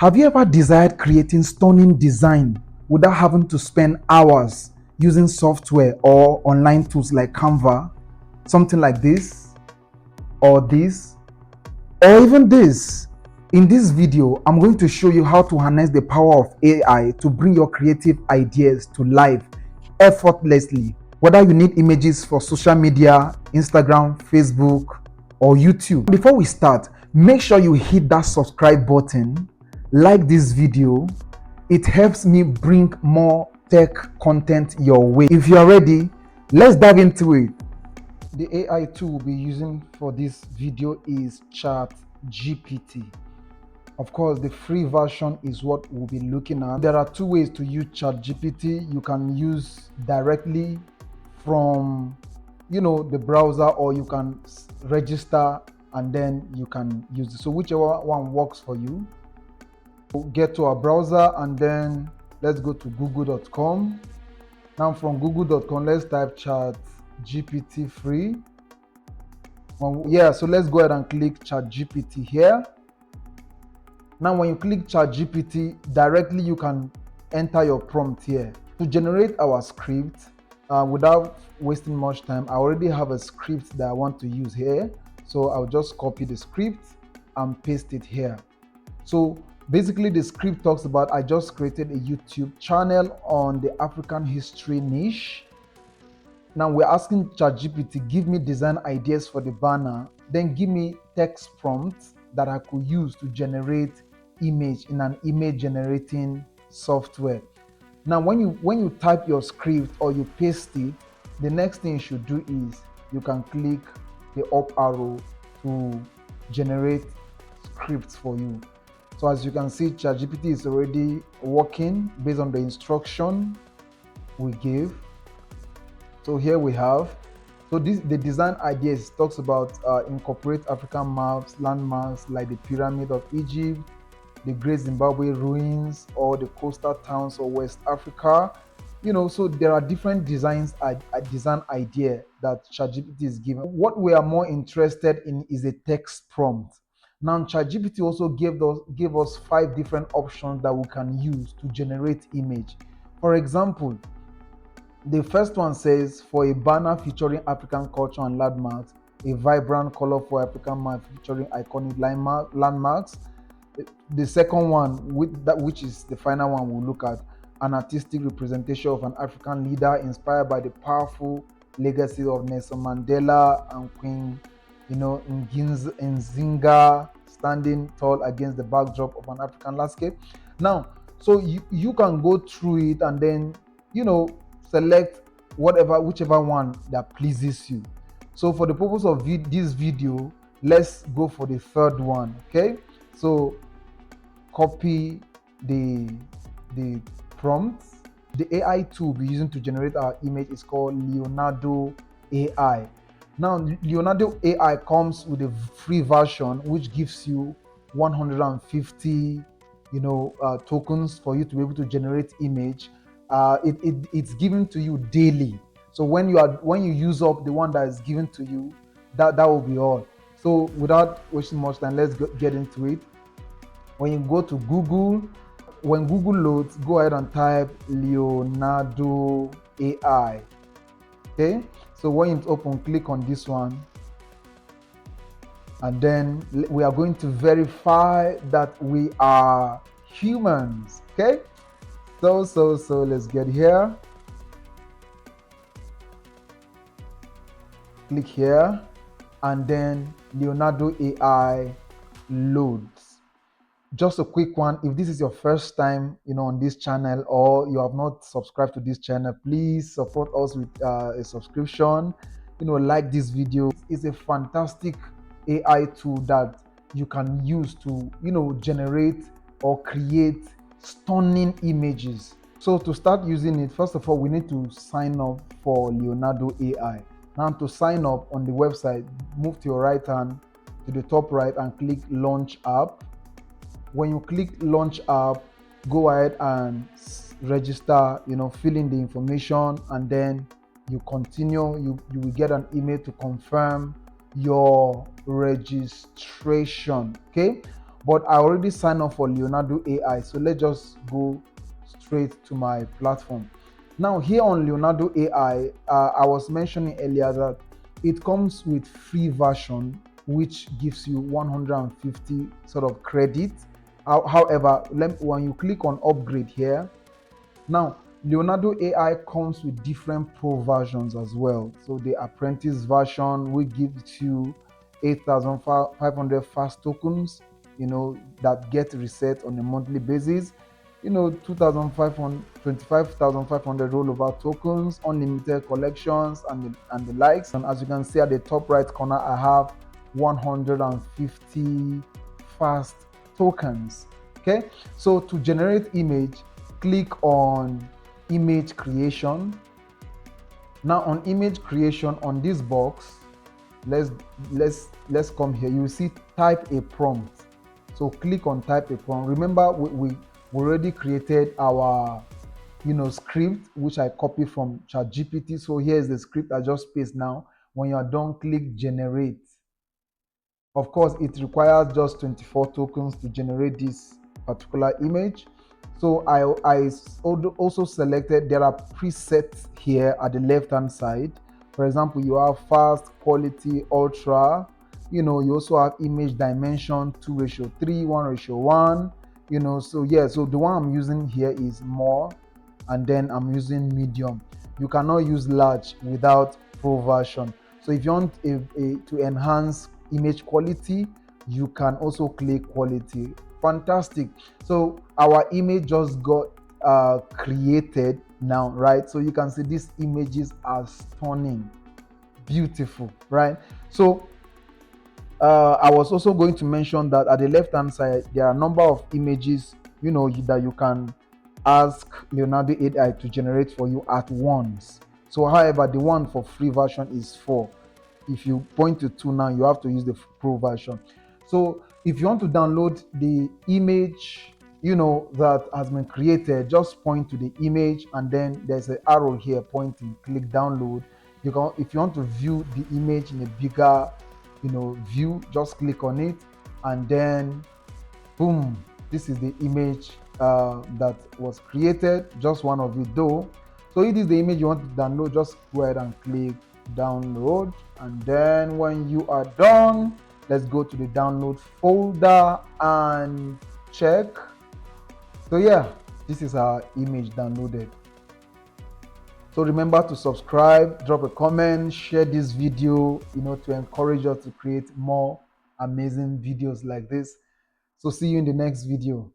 Have you ever desired creating stunning design without having to spend hours using software or online tools like Canva, something like this, or this, or even this? In this video, I'm going to show you how to harness the power of AI to bring your creative ideas to life effortlessly. Whether you need images for social media, Instagram, Facebook, or YouTube. Before we start, make sure you hit that subscribe button, like this video. It helps me bring more tech content your way. If you're ready, let's dive into it. The AI tool we'll be using for this video is ChatGPT. Of course, the free version is what we'll be looking at. There are two ways to use ChatGPT. You can use directly from the browser, or you can register and then you can use it. So whichever one works for you. We'll get to our browser and then let's go to google.com. Now from google.com, let's type ChatGPT free. So let's go ahead and click ChatGPT here. Now when you click ChatGPT, directly you can enter your prompt here. To generate our script, without wasting much time, I already have a script that I want to use here. So I'll just copy the script and paste it here. So basically the script talks about, I just created a YouTube channel on the African history niche. Now we're asking ChatGPT, give me design ideas for the banner, then give me text prompts that I could use to generate image in an image generating software. Now when you type your script or you paste it, the next thing you should do is you can click the up arrow to generate scripts for you. So as you can see, ChatGPT is already working based on the instruction we gave. So here we have, the design ideas talks about incorporate African maps, landmarks like the Pyramid of Egypt, the Great Zimbabwe ruins, or the coastal towns of West Africa. So there are different design idea that ChatGPT is given. What we are more interested in is a text prompt. Now ChatGPT also gave us 5 different options that we can use to generate image. For example, the first one says, for a banner featuring African culture and landmarks, a vibrant, colorful African map featuring iconic landmarks. The second one, which is the final one we'll look at, an artistic representation of an African leader inspired by the powerful legacy of Nelson Mandela and Queen Nzinga, standing tall against the backdrop of an African landscape. Now, so you can go through it and then select whichever one that pleases you. So for the purpose of this video, let's go for the third one. Okay, so copy the prompt. The AI tool we're using to generate our image is called Leonardo AI. Now Leonardo AI comes with a free version which gives you 150 tokens for you to be able to generate image. It's given to you daily. So when you use up the one that is given to you, that will be all. So without wasting much time, let's get into it. When you go to Google, when Google loads, go ahead and type Leonardo AI. Okay, so when you open, click on this one, and then we are going to verify that we are humans. Okay, so let's get here. Click here, and then Leonardo AI loads. Just a quick one, if this is your first time on this channel, or you have not subscribed to this channel, please support us with a subscription. Like this video. It's a fantastic AI tool that you can use to generate or create stunning images. So to start using it, first of all, we need to sign up for Leonardo AI. Now to sign up on the website, move to your right hand to the top right and click launch app. When you click launch app, go ahead and register, fill in the information, and then you continue. You will get an email to confirm your registration. Okay, but I already signed up for Leonardo AI, so let's just go straight to my platform. Now here on Leonardo AI, I was mentioning earlier that it comes with free version, which gives you 150 sort of credit. However, when you click on upgrade here, now Leonardo AI comes with different pro versions as well. So the apprentice version will give you 8,500 fast tokens, that get reset on a monthly basis. 2,500, 25,500 rollover tokens, unlimited collections, and the likes. And as you can see at the top right corner, I have 150 fast tokens. Okay, so to generate image, click on image creation. Now on image creation, on this box, let's come here. You will see type a prompt. So click on type a prompt. Remember, we already created our script, which I copy from ChatGPT. So here's the script I just paste now. When you are done, click generate. Of course, it requires just 24 tokens to generate this particular image. So I also selected, there are presets here at the left hand side. For example, you have fast, quality, ultra. You also have image dimension 2:3, 1:1. So yeah, so the one I'm using here is more, and then I'm using medium. You cannot use large without pro version. So if you want to enhance image quality, you can also click quality. Fantastic. So our image just got created now, right? So you can see these images are stunning, beautiful, right? So I was also going to mention that at the left hand side there are a number of images that you can ask Leonardo AI to generate for you at once. So however, the one for free version is 4. If you point to 2 now, you have to use the pro version. So if you want to download the image that has been created, just point to the image, and then there's an arrow here pointing, click download. If you want to view the image in a bigger view, just click on it, and then boom, this is the image that was created, just one of it though. So it is the image you want to download. Just go ahead and click download, and then when you are done, let's go to the download folder and check. So yeah, this is our image downloaded. So remember to subscribe, drop a comment, share this video, to encourage us to create more amazing videos like this. So see you in the next video.